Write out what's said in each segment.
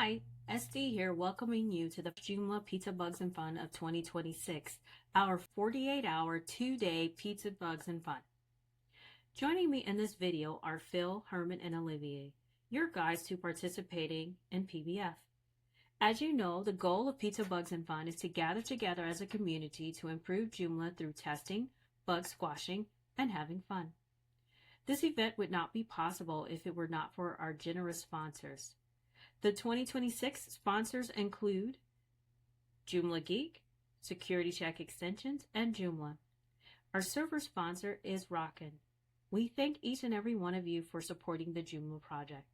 Hi, SD here, welcoming you to the Joomla Pizza Bugs and Fun of 2026, our 48-hour, 2-day Pizza Bugs and Fun. Joining me in this video are Phil, Herman, and Olivier, your guides to participating in PBF. As you know, the goal of Pizza Bugs and Fun is to gather together as a community to improve Joomla through testing, bug squashing, and having fun. This event would not be possible if it were not for our generous sponsors. The 2026 sponsors include Joomla Geek, Security Check Extensions, and Joomla. Our server sponsor is Rockin'. We thank each and every one of you for supporting the Joomla project.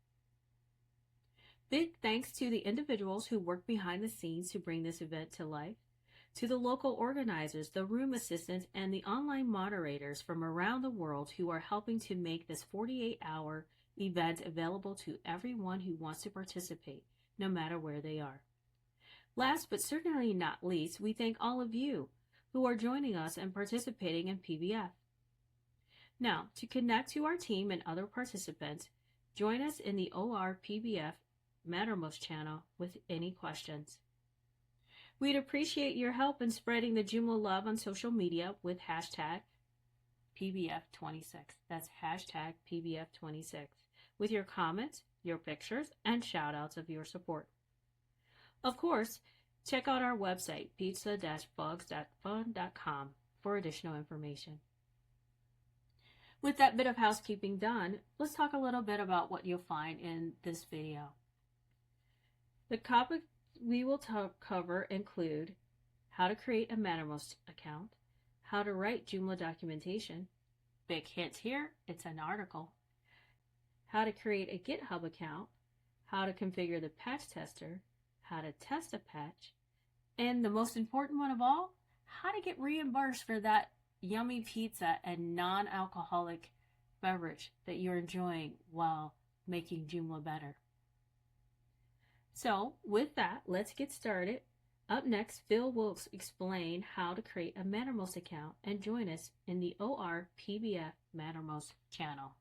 Big thanks to the individuals who work behind the scenes to bring this event to life, to the local organizers, the room assistants, and the online moderators from around the world who are helping to make this 48-hour event available to everyone who wants to participate, no matter where they are. Last but certainly not least, we thank all of you who are joining us and participating in PBF. Now, to connect to our team and other participants, join us in the OR PBF Mattermost channel with any questions. We'd appreciate your help in spreading the Joomla love on social media with hashtag PBF26. That's hashtag PBF26. With your comments, your pictures, and shout-outs of your support. Of course, check out our website, pizza-bugs.fun.com, for additional information. With that bit of housekeeping done, let's talk a little bit about what you'll find in this video. The topics we will cover include how to create a Mattermost account, how to write Joomla documentation, big hint here, it's an article, how to create a GitHub account, how to configure the patch tester, how to test a patch, and the most important one of all, how to get reimbursed for that yummy pizza and non-alcoholic beverage that you're enjoying while making Joomla better. So with that, let's get started. Up next, Phil will explain how to create a Mattermost account and join us in the OR PBF Mattermost channel.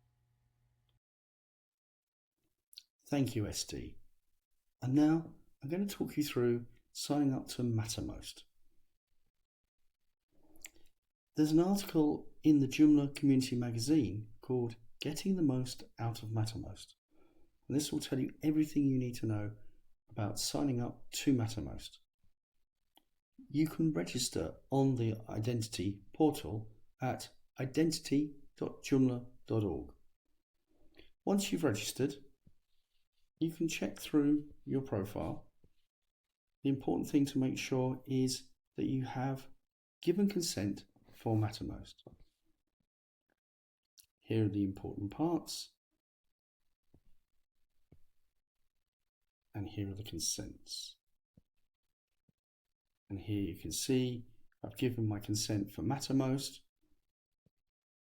Thank you, SD. And now I'm going to talk you through signing up to Mattermost. There's an article in the Joomla community magazine called Getting the Most Out of Mattermost. And this will tell you everything you need to know about signing up to Mattermost. You can register on the Identity portal at identity.joomla.org. Once you've registered, you can check through your profile. The important thing to make sure is that you have given consent for Mattermost. Here are the important parts. And here are the consents. And here you can see I've given my consent for Mattermost.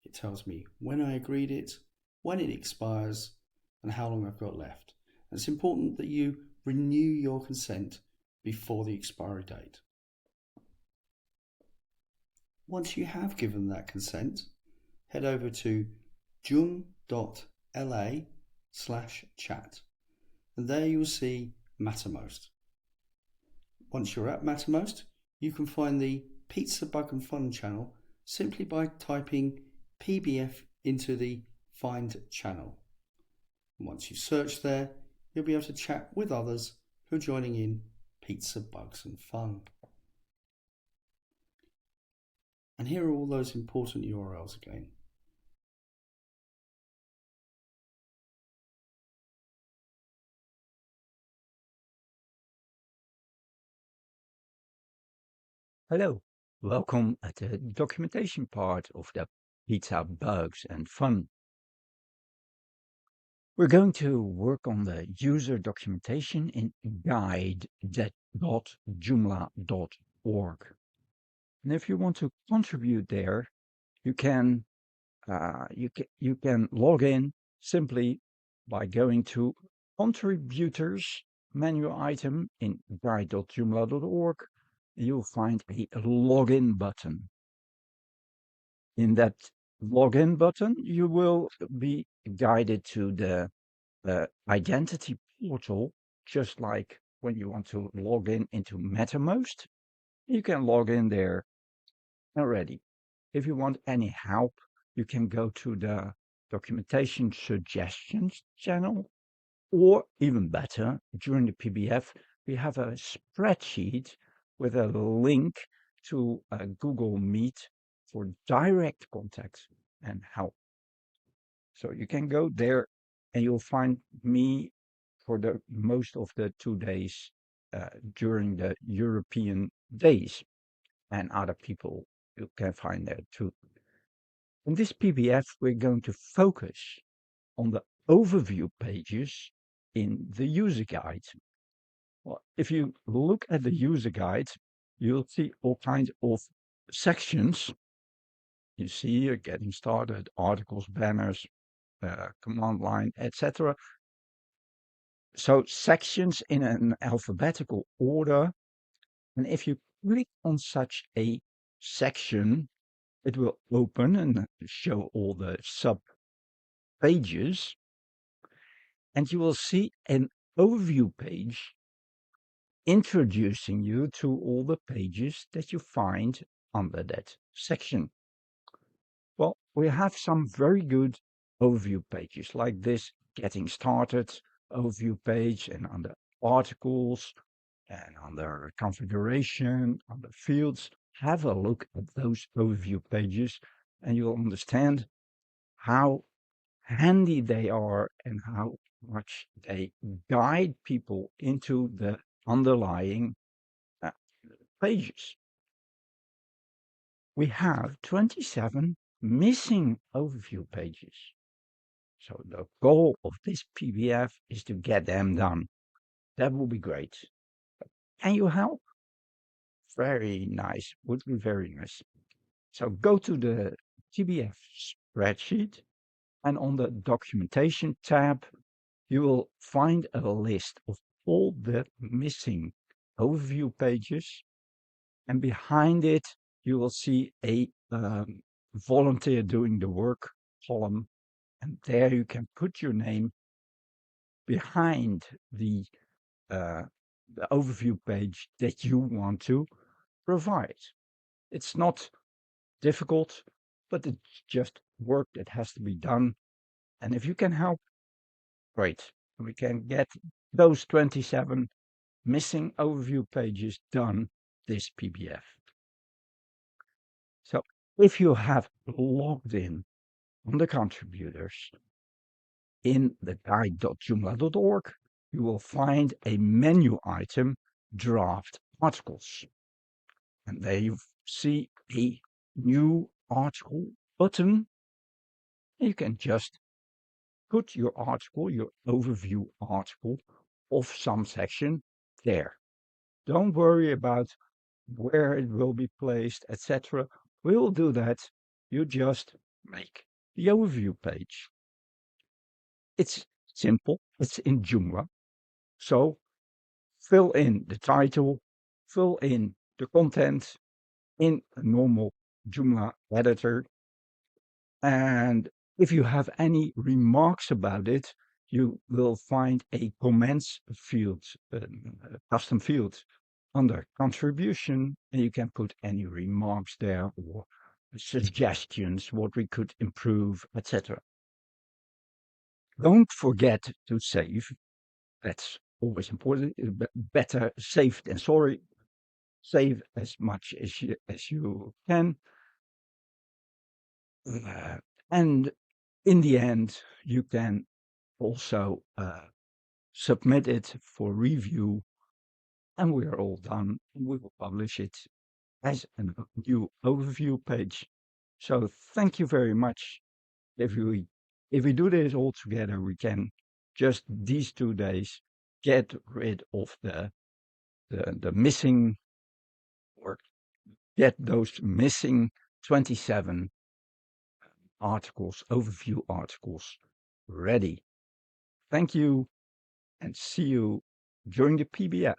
It tells me when I agreed it, when it expires, and how long I've got left. And it's important that you renew your consent before the expiry date. Once you have given that consent, head over to joom.la/chat. And there you will see Mattermost. Once you're at Mattermost, you can find the Pizza Bug and Fun channel simply by typing PBF into the Find channel. And once you've searched there, you'll be able to chat with others who are joining in Pizza Bugs and Fun. And here are all those important URLs again. Hello, welcome at the documentation part of the Pizza Bugs and Fun. We're going to work on the user documentation in guide.joomla.org. And if you want to contribute there, you can log in simply by going to Contributors menu item in guide.joomla.org. You'll find a login button. In that login button, you will be guided to the identity portal just like when you want to log in into Mattermost, you can log in there already. If you want any help, you can go to the documentation suggestions channel, or even better, during the PBF, we have a spreadsheet with a link to a Google Meet for direct contact and help. So you can go there and you'll find me for the most of the 2 days during the European days, and other people you can find there too. In this PBF, we're going to focus on the overview pages in the user guide. Well, if you look at the user guide, you'll see all kinds of sections. You see here, getting started, articles, banners, command line, etc. So sections in an alphabetical order. And if you click on such a section, it will open and show all the sub pages. And you will see an overview page introducing you to all the pages that you find under that section. Well, we have some very good overview pages like this getting started overview page, and under articles and under configuration, under fields. Have a look at those overview pages and you'll understand how handy they are and how much they guide people into the underlying pages. We have 27 missing overview pages. So the goal of this PBF is to get them done. That will be great. Can you help? Very nice, would be very nice. So go to the TBF spreadsheet, and on the documentation tab, you will find a list of all the missing overview pages. And behind it, you will see a volunteer doing the work column. And there you can put your name behind the overview page that you want to provide. It's not difficult, but it's just work that has to be done. And if you can help, great. We can get those 27 missing overview pages done this PBF. So if you have logged in on the contributors in the guide.joomla.org, you will find a menu item, Draft Articles. And there you see a new article button. You can just put your article, your overview article of some section there. Don't worry about where it will be placed, etc. We will do that. You just make the overview page. It's simple. It's in Joomla. So fill in the title, fill in the content in a normal Joomla editor. And if you have any remarks about it, you will find a comments field, custom field under contribution, and you can put any remarks there or suggestions, what we could improve, etc. Don't forget to save. That's always important. Better safe than sorry. Save as much as you can. And in the end, you can also submit it for review, and we are all done. We will publish it as a new overview page. So thank you very much. If we do this all together, we can just these 2 days get rid of the missing, or get those missing 27 articles, overview articles ready. Thank you, and see you during the PBF.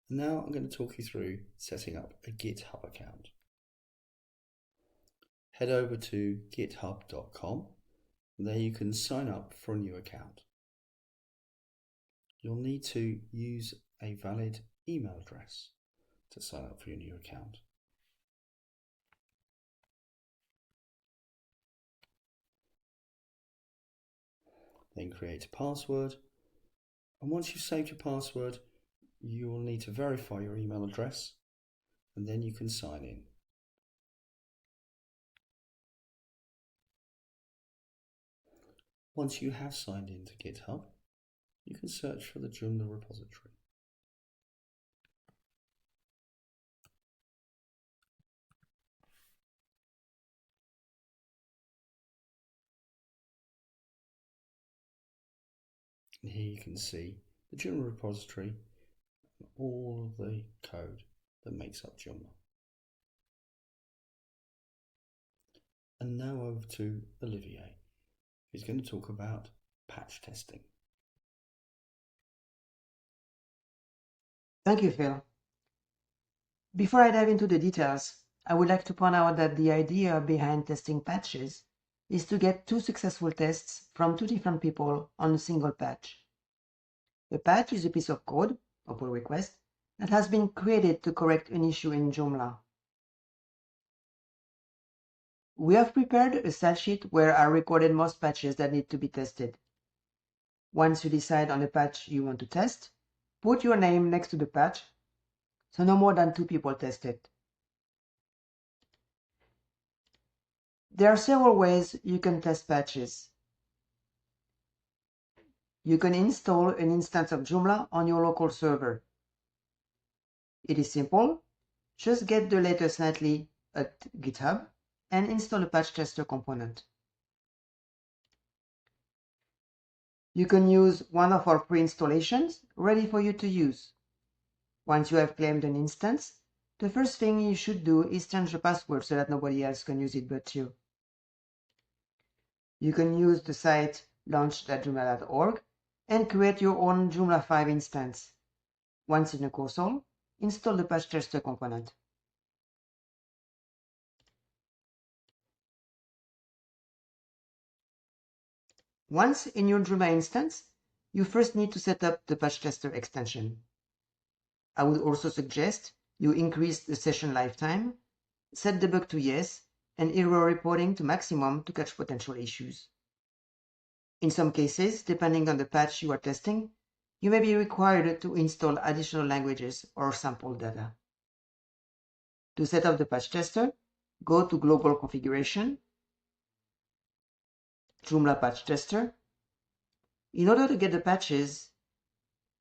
Now I'm going to talk you through setting up a GitHub account. head over to github.com. There you can sign up for a new account. You'll need to use a valid email address to sign up for your new account. Then create a password, and once you've saved your password, you will need to verify your email address, and then you can sign in. Once you have signed into GitHub, you can search for the Joomla repository. And here you can see the Joomla repository and all of the code that makes up Joomla. And now over to Olivier, who's going to talk about patch testing. Thank you, Phil. Before I dive into the details, I would like to point out that the idea behind testing patches is to get 2 successful tests from 2 different people on a single patch. A patch is a piece of code, a pull request, that has been created to correct an issue in Joomla. We have prepared a style sheet where I recorded most patches that need to be tested. Once you decide on a patch you want to test, put your name next to the patch, so no more than 2 people test it. There are several ways you can test patches. You can install an instance of Joomla on your local server. It is simple. Just get the latest nightly at GitHub and install a patch tester component. You can use one of our pre-installations ready for you to use. Once you have claimed an instance, the first thing you should do is change the password so that nobody else can use it but you. You can use the site launch.joomla.org and create your own Joomla 5 instance. Once in the console, install the patch tester component. Once in your Joomla instance, you first need to set up the patch tester extension. I would also suggest you increase the session lifetime, set debug to yes, and error reporting to maximum to catch potential issues. In some cases, depending on the patch you are testing, you may be required to install additional languages or sample data. To set up the patch tester, go to Global Configuration, Joomla Patch Tester. In order to get the patches,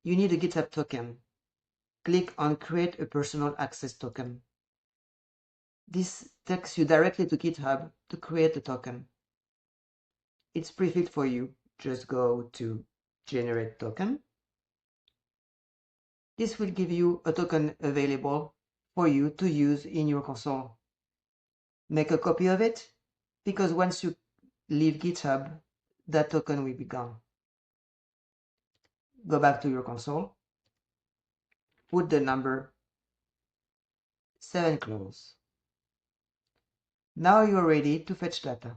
you need a GitHub token. Click on Create a Personal Access Token. This takes you directly to GitHub to create a token. It's prefilled for you. Just go to Generate Token. This will give you a token available for you to use in your console. Make a copy of it, because once you leave GitHub, that token will be gone. Go back to your console. Put the number 7 close. Now you're ready to fetch data.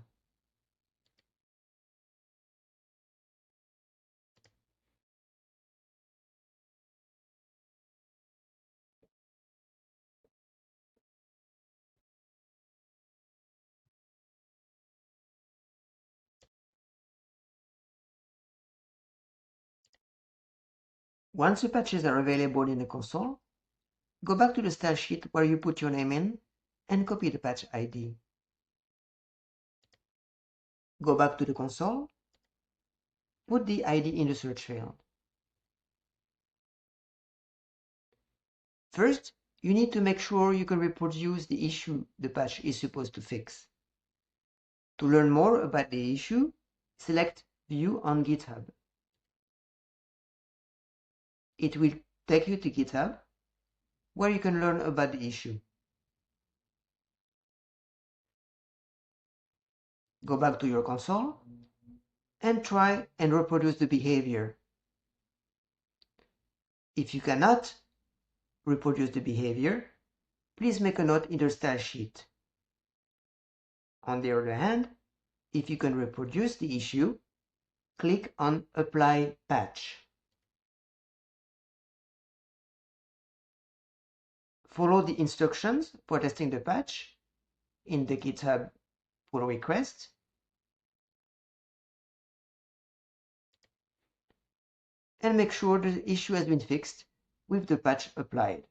Once the patches are available in the console, go back to the style sheet where you put your name in and copy the patch ID. Go back to the console, put the ID in the search field. First, you need to make sure you can reproduce the issue the patch is supposed to fix. To learn more about the issue, select View on GitHub. It will take you to GitHub, where you can learn about the issue. Go back to your console and try and reproduce the behavior. If you cannot reproduce the behavior, please make a note in the style sheet. On the other hand, if you can reproduce the issue, click on Apply Patch. Follow the instructions for testing the patch in the GitHub pull request. And make sure the issue has been fixed with the patch applied.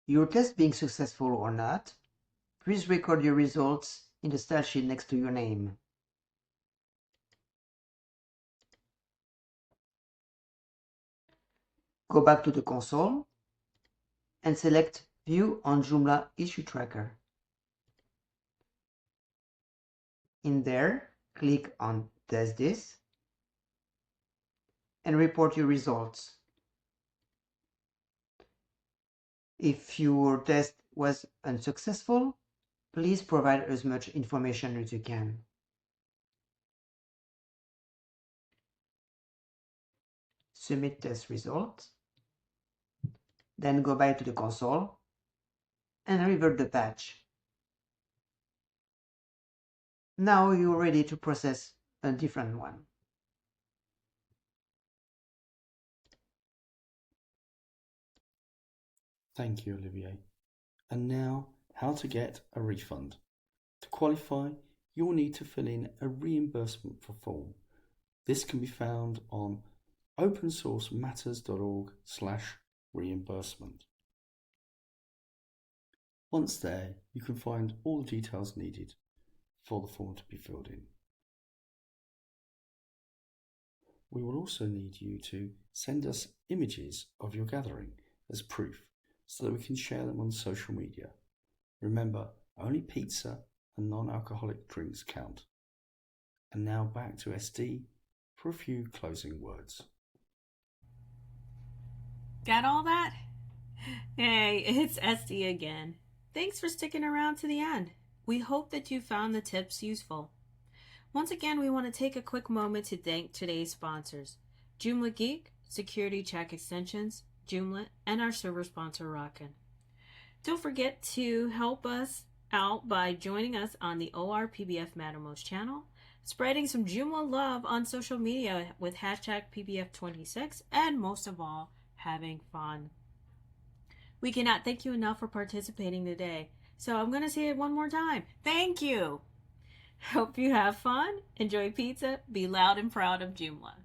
Your test being successful or not, please record your results in the style sheet next to your name. Go back to the console and select View on Joomla Issue Tracker. In there, click on Test This and report your results. If your test was unsuccessful, please provide as much information as you can. Submit test results. Then go back to the console and revert the patch. Now you're ready to process a different one. Thank you, Olivier. And now, how to get a refund. To qualify, you'll need to fill in a reimbursement form. This can be found on opensourcematters.org/reimbursement. Once there, you can find all the details needed for the form to be filled in. We will also need you to send us images of your gathering as proof so that we can share them on social media. Remember, only pizza and non-alcoholic drinks count. And now back to SD for a few closing words. Got all that? Hey, it's SD again. Thanks for sticking around to the end. We hope that you found the tips useful. Once again, we want to take a quick moment to thank today's sponsors: Joomla Geek, Security Check Extensions, Joomla, and our server sponsor, Rockin'. Don't forget to help us out by joining us on the ORPBF Mattermost channel, spreading some Joomla love on social media with hashtag PBF26, and most of all, having fun. We cannot thank you enough for participating today, so I'm going to say it one more time. Thank you! Hope you have fun, enjoy pizza, be loud and proud of Joomla.